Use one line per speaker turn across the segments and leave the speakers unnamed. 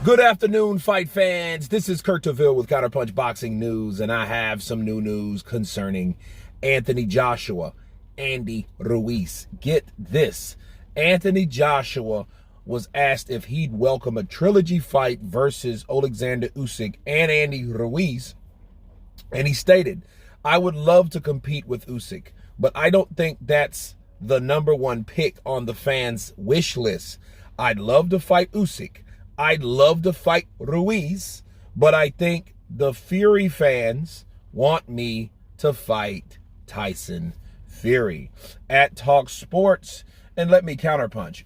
Good afternoon, fight fans. This is Kurt Taville with Counterpunch Boxing News, and I have some new news concerning Anthony Joshua, Andy Ruiz. Get this. Anthony Joshua was asked if he'd welcome a trilogy fight versus Oleksandr Usyk and Andy Ruiz, and he stated, "I would love to compete with Usyk, but I don't think that's the number one pick on the fans' wish list. I'd love to fight Usyk. I'd love to fight Ruiz, but I think the Fury fans want me to fight Tyson Fury." At Talk Sports, and let me counterpunch.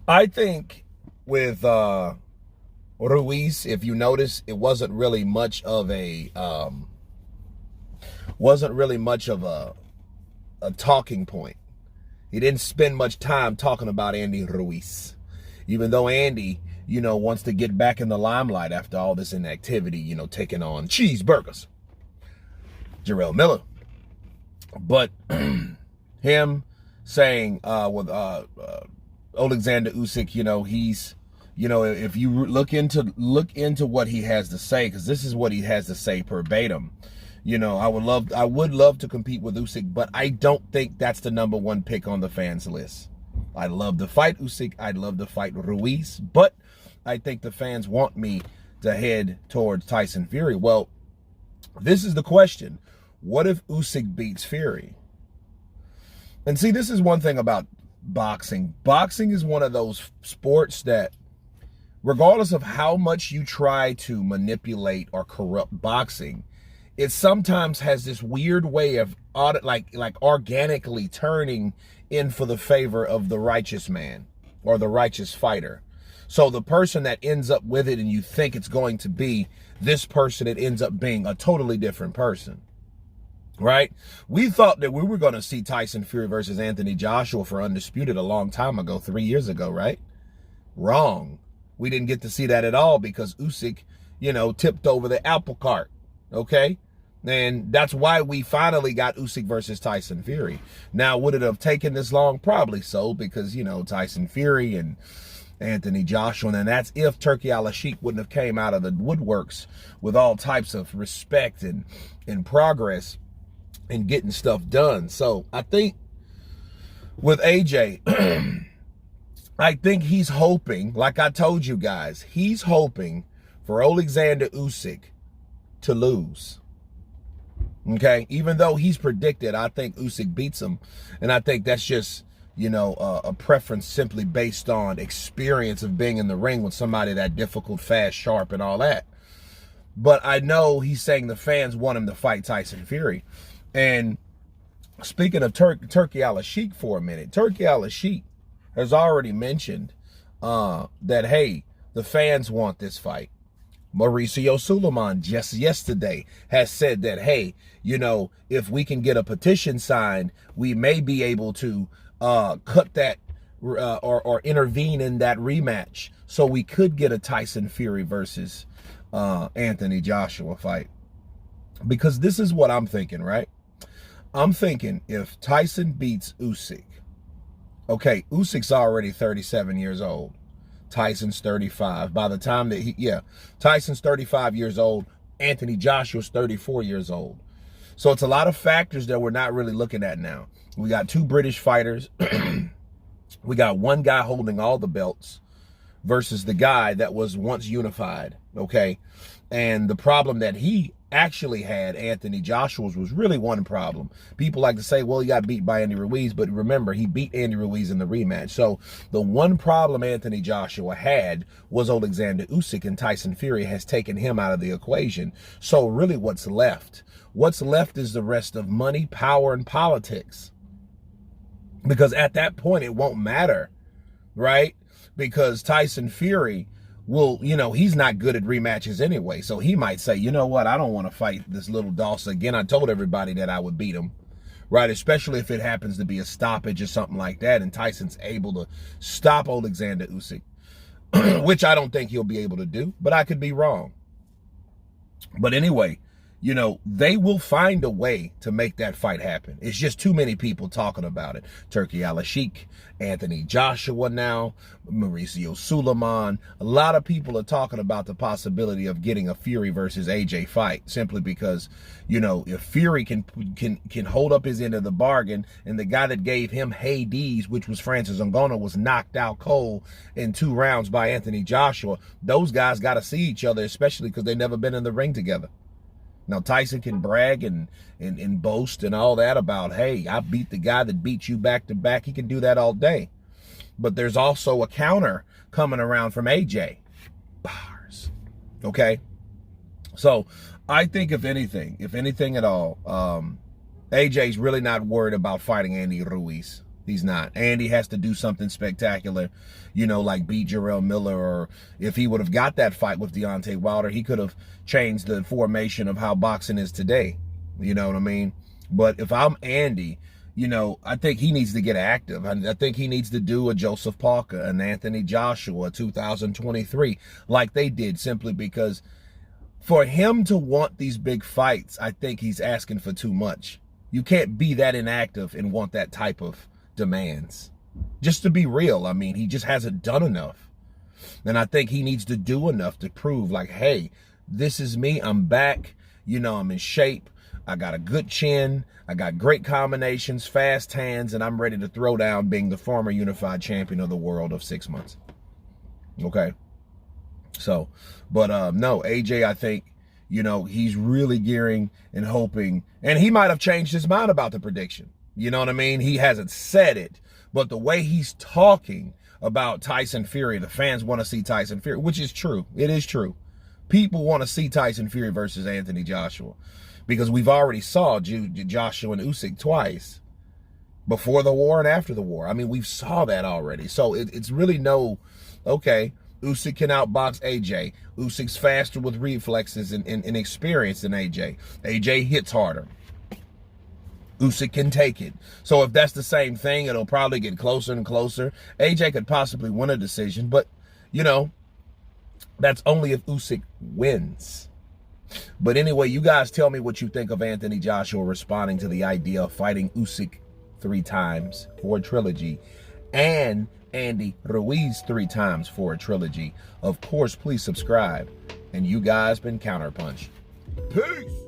I think with Ruiz, if you notice, it wasn't really much of a talking point. He didn't spend much time talking about Andy Ruiz. Even though Andy, wants to get back in the limelight after all this inactivity, taking on cheeseburgers. Jarrell Miller. But him saying with Oleksandr Usyk, he's, if you look into what he has to say, because this is what he has to say verbatim. I would love to compete with Usyk, but I don't think that's the number one pick on the fans list. I'd love to fight Usyk. I'd love to fight Ruiz, but I think the fans want me to head towards Tyson Fury. Well, this is the question. What if Usyk beats Fury? And see, this is one thing about boxing. Boxing is one of those sports that, regardless of how much you try to manipulate or corrupt boxing, it sometimes has this weird way of organically turning in for the favor of the righteous man or the righteous fighter. So the person that ends up with it and you think it's going to be this person, it ends up being a totally different person, right? We thought that we were going to see Tyson Fury versus Anthony Joshua for Undisputed a long time ago, 3 years ago, right? Wrong. We didn't get to see that at all because Usyk, tipped over the apple cart, okay? And that's why we finally got Usyk versus Tyson Fury. Now, would it have taken this long? Probably so, because, Tyson Fury and Anthony Joshua, and that's if Turkey Al-Sheikh wouldn't have came out of the woodworks with all types of respect and progress and getting stuff done. So I think with AJ, I think he's hoping, like I told you guys, he's hoping for Oleksandr Usyk to lose. Okay, even though he's predicted, I think Usyk beats him, and I think that's just, a preference simply based on experience of being in the ring with somebody that difficult, fast, sharp, and all that. But I know he's saying the fans want him to fight Tyson Fury. And speaking of Turkey Al-Sheikh for a minute, Turkey Al-Sheikh has already mentioned that, hey, the fans want this fight. Mauricio Suleiman just yesterday has said that, hey, if we can get a petition signed, we may be able to cut that or intervene in that rematch. So we could get a Tyson Fury versus Anthony Joshua fight. Because this is what I'm thinking, right? I'm thinking if Tyson beats Usyk, okay, Usyk's already 37 years old. Tyson's 35. By the time that Tyson's 35 years old, Anthony Joshua's 34 years old. So it's a lot of factors that we're not really looking at now. We got two British fighters. We got one guy holding all the belts versus the guy that was once unified, okay? And the problem that he actually had, Anthony Joshua's, was really one problem. People like to say, well, he got beat by Andy Ruiz, but remember, he beat Andy Ruiz in the rematch. So the one problem Anthony Joshua had was Oleksandr Usyk, and Tyson Fury has taken him out of the equation. So really what's left? What's left is the rest of money, power, and politics. Because at that point, it won't matter, right? Because Tyson Fury will, he's not good at rematches anyway. So he might say, you know what, I don't want to fight this little Dawson again. I told everybody that I would beat him, right? Especially if it happens to be a stoppage or something like that. And Tyson's able to stop Oleksandr Usyk, which I don't think he'll be able to do, but I could be wrong. But anyway, you know, they will find a way to make that fight happen. It's just too many people talking about it. Turkey Al-Sheikh, Anthony Joshua now, Mauricio Suleiman. A lot of people are talking about the possibility of getting a Fury versus AJ fight, simply because, you know, if Fury can hold up his end of the bargain, and the guy that gave him Hades, which was Francis Ngannou, was knocked out cold in 2 rounds by Anthony Joshua, those guys got to see each other, especially because they've never been in the ring together. Now, Tyson can brag and boast and all that about, hey, I beat the guy that beat you back to back. He can do that all day. But there's also a counter coming around from AJ. Bars. Okay? So I think if anything at all, AJ's really not worried about fighting Andy Ruiz. He's not. Andy has to do something spectacular, you know, like beat Jarrell Miller, or if he would have got that fight with Deontay Wilder, he could have changed the formation of how boxing is today. You know what I mean? But if I'm Andy, you know, I think he needs to get active. I think he needs to do a Joseph Parker, an Anthony Joshua 2023, like they did, simply because for him to want these big fights, I think he's asking for too much. You can't be that inactive and want that type of demands. Just to be real, I mean, he just hasn't done enough. And I think he needs to do enough to prove, like, hey, this is me. I'm back. You know, I'm in shape. I got a good chin. I got great combinations, fast hands, and I'm ready to throw down being the former unified champion of the world of 6 months. Okay? So, but no, AJ, I think, you know, he's really gearing and hoping, and he might have changed his mind about the prediction. You know what I mean? He hasn't said it, but the way he's talking about Tyson Fury, the fans want to see Tyson Fury, which is true. It is true. People want to see Tyson Fury versus Anthony Joshua, because we've already saw Joshua and Usyk twice, before the war and after the war. I mean, we've saw that already. So it's really no, okay, Usyk can outbox AJ. Usyk's faster with reflexes and experience than AJ. AJ hits harder. Usyk can take it. So if that's the same thing, it'll probably get closer and closer. AJ could possibly win a decision, but, you know, that's only if Usyk wins. But anyway, you guys tell me what you think of Anthony Joshua responding to the idea of fighting Usyk 3 times for a trilogy, and Andy Ruiz 3 times for a trilogy. Of course, please subscribe. And you guys been Counterpunch. Peace!